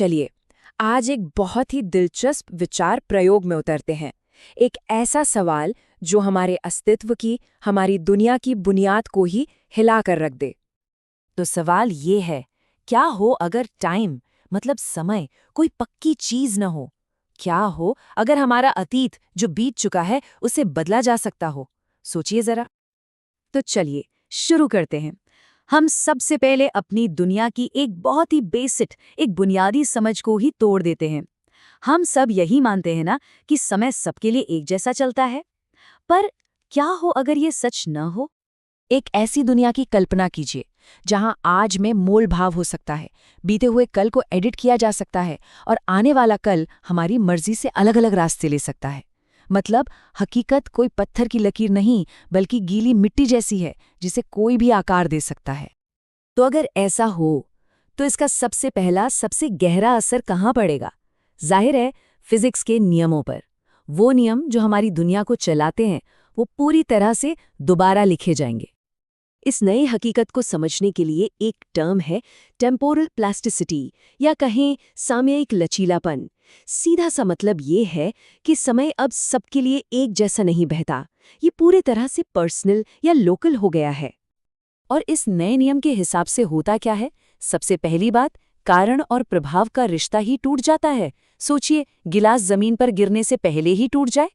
चलिए आज एक बहुत ही दिलचस्प विचार प्रयोग में उतरते हैं। एक ऐसा सवाल जो हमारे अस्तित्व की, हमारी दुनिया की बुनियाद को ही हिला कर रख दे। तो सवाल ये है, क्या हो अगर टाइम मतलब समय कोई पक्की चीज न हो? क्या हो अगर हमारा अतीत जो बीत चुका है उसे बदला जा सकता हो? सोचिए जरा। तो चलिए शुरू करते हैं। हम सबसे पहले अपनी दुनिया की एक बहुत ही एक बुनियादी समझ को ही तोड़ देते हैं। हम सब यही मानते हैं ना कि समय सबके लिए एक जैसा चलता है। पर क्या हो अगर ये सच न हो? एक ऐसी दुनिया की कल्पना कीजिए जहां आज में मोल भाव हो सकता है, बीते हुए कल को एडिट किया जा सकता है और आने वाला कल हमारी मर्जी से अलग अलग रास्ते ले सकता है। मतलब हकीकत कोई पत्थर की लकीर नहीं, बल्कि गीली मिट्टी जैसी है जिसे कोई भी आकार दे सकता है। तो अगर ऐसा हो तो इसका सबसे पहला सबसे गहरा असर कहाँ पड़ेगा? जाहिर है, फिजिक्स के नियमों पर। वो नियम जो हमारी दुनिया को चलाते हैं वो पूरी तरह से दोबारा लिखे जाएंगे। इस नई हकीकत को समझने के लिए एक टर्म है टेम्पोरल प्लास्टिसिटी, या कहें सामयिक लचीलापन। सीधा सा मतलब ये है कि समय अब सबके लिए एक जैसा नहीं बहता, ये पूरी तरह से पर्सनल या लोकल हो गया है। और इस नए नियम के हिसाब से होता क्या है? सबसे पहली बात, कारण और प्रभाव का रिश्ता ही टूट जाता है। सोचिए, गिलास जमीन पर गिरने से पहले ही टूट जाए।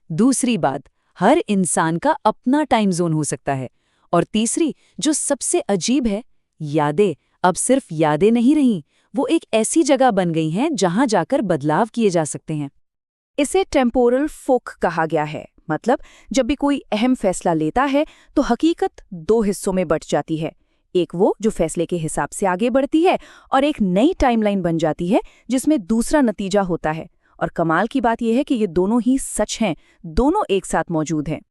दूसरी बात, हर इंसान का अपना टाइम जोन हो सकता है। और तीसरी, जो सबसे अजीब है, यादें अब सिर्फ यादें नहीं रहीं, वो एक ऐसी जगह बन गई हैं जहां जाकर बदलाव किए जा सकते हैं। इसे टेम्पोरल फोक कहा गया है। मतलब जब भी कोई अहम फैसला लेता है तो हकीकत दो हिस्सों में बंट जाती है। एक वो जो फैसले के हिसाब से आगे बढ़ती है, और एक नई टाइमलाइन बन जाती है जिसमें दूसरा नतीजा होता है। और कमाल की बात यह है कि ये दोनों ही सच हैं, दोनों एक साथ मौजूद हैं।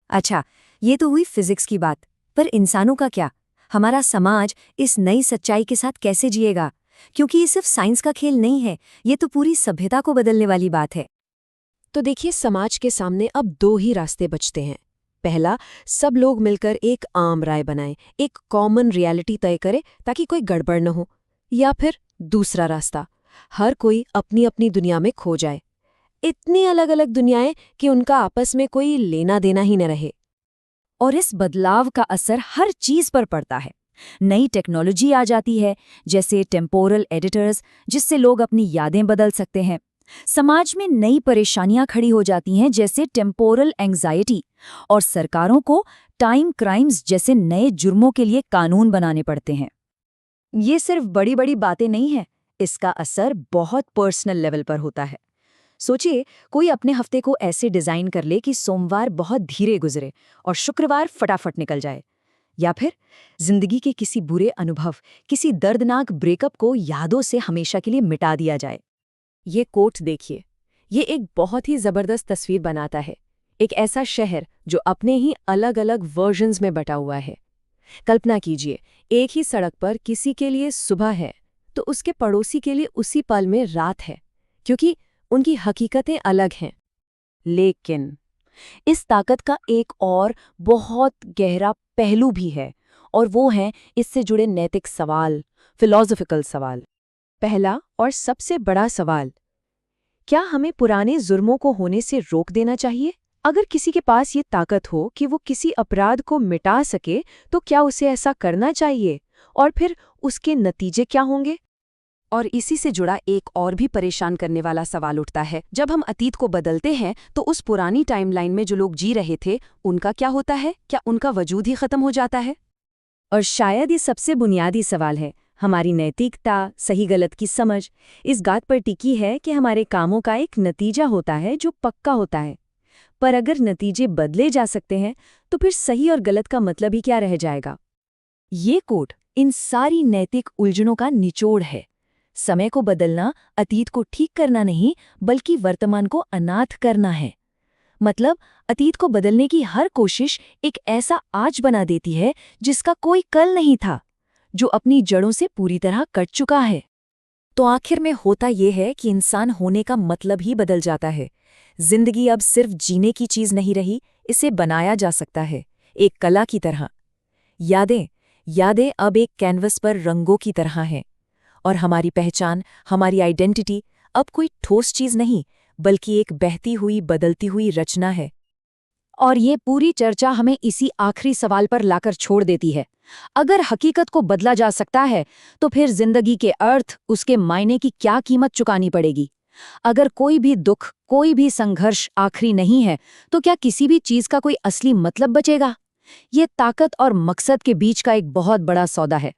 अच्छा, ये तो हुई फिजिक्स की बात, पर इंसानों का क्या? हमारा समाज इस नई सच्चाई के साथ कैसे जिएगा? क्योंकि ये सिर्फ साइंस का खेल नहीं है, ये तो पूरी सभ्यता को बदलने वाली बात है। तो देखिए, समाज के सामने अब दो ही रास्ते बचते हैं। पहला, सब लोग मिलकर एक आम राय बनाएं, एक कॉमन रियलिटी तय करें ताकि कोई गड़बड़ न हो। या फिर दूसरा रास्ता, हर कोई अपनी अपनी दुनिया में खो जाए। इतनी अलग अलग दुनियाएं कि उनका आपस में कोई लेना देना ही न रहे। और इस बदलाव का असर हर चीज पर पड़ता है। नई टेक्नोलॉजी आ जाती है, जैसे टेम्पोरल एडिटर्स, जिससे लोग अपनी यादें बदल सकते हैं। समाज में नई परेशानियां खड़ी हो जाती हैं, जैसे टेम्पोरल एंग्जाइटी। और सरकारों को टाइम क्राइम्स जैसे नए जुर्मों के लिए कानून बनाने पड़ते हैं। ये सिर्फ बड़ी बड़ी बातें नहीं हैं, इसका असर बहुत पर्सनल लेवल पर होता है। सोचिए, कोई अपने हफ्ते को ऐसे डिजाइन कर ले कि सोमवार बहुत धीरे गुजरे और शुक्रवार फटाफट निकल जाए। या फिर जिंदगी के किसी बुरे अनुभव, किसी दर्दनाक ब्रेकअप को यादों से हमेशा के लिए मिटा दिया जाए। ये कोट देखिए, ये एक बहुत ही जबरदस्त तस्वीर बनाता है। एक ऐसा शहर जो अपने ही अलग अलग वर्जन्स में बटा हुआ है। कल्पना कीजिए, एक ही सड़क पर किसी के लिए सुबह है तो उसके पड़ोसी के लिए उसी पल में रात है, क्योंकि उनकी हकीकतें अलग हैं। लेकिन इस ताकत का एक और बहुत गहरा पहलू भी है, और वो हैं इससे जुड़े नैतिक सवाल, फिलॉसफिकल सवाल। पहला और सबसे बड़ा सवाल, क्या हमें पुराने जुर्मों को होने से रोक देना चाहिए? अगर किसी के पास ये ताकत हो कि वो किसी अपराध को मिटा सके, तो क्या उसे ऐसा करना चाहिए? और फिर उसके नतीजे क्या होंगे? और इसी से जुड़ा एक और भी परेशान करने वाला सवाल उठता है, जब हम अतीत को बदलते हैं तो उस पुरानी टाइमलाइन में जो लोग जी रहे थे, उनका क्या होता है? क्या उनका वजूद ही खत्म हो जाता है? और शायद ये सबसे बुनियादी सवाल है। हमारी नैतिकता, सही गलत की समझ इस बात पर टिकी है कि हमारे कामों का एक नतीजा होता है जो पक्का होता है। पर अगर नतीजे बदले जा सकते हैं तो फिर सही और गलत का मतलब ही क्या रह जाएगा? ये कोट इन सारी नैतिक उलझनों का निचोड़ है। समय को बदलना अतीत को ठीक करना नहीं, बल्कि वर्तमान को अनाथ करना है। मतलब अतीत को बदलने की हर कोशिश एक ऐसा आज बना देती है जिसका कोई कल नहीं था, जो अपनी जड़ों से पूरी तरह कट चुका है। तो आखिर में होता यह है कि इंसान होने का मतलब ही बदल जाता है। जिंदगी अब सिर्फ जीने की चीज नहीं रही, इसे बनाया जा सकता है, एक कला की तरह। यादें यादें अब एक कैनवस पर रंगों की तरह हैं। और हमारी पहचान, हमारी आइडेंटिटी अब कोई ठोस चीज नहीं, बल्कि एक बहती हुई, बदलती हुई रचना है। और ये पूरी चर्चा हमें इसी आखिरी सवाल पर लाकर छोड़ देती है। अगर हकीकत को बदला जा सकता है, तो फिर जिंदगी के अर्थ, उसके मायने की क्या कीमत चुकानी पड़ेगी? अगर कोई भी दुख, कोई भी संघर्ष आखिरी नहीं है, तो क्या किसी भी चीज का कोई असली मतलब बचेगा? ये ताकत और मकसद के बीच का एक बहुत बड़ा सौदा है।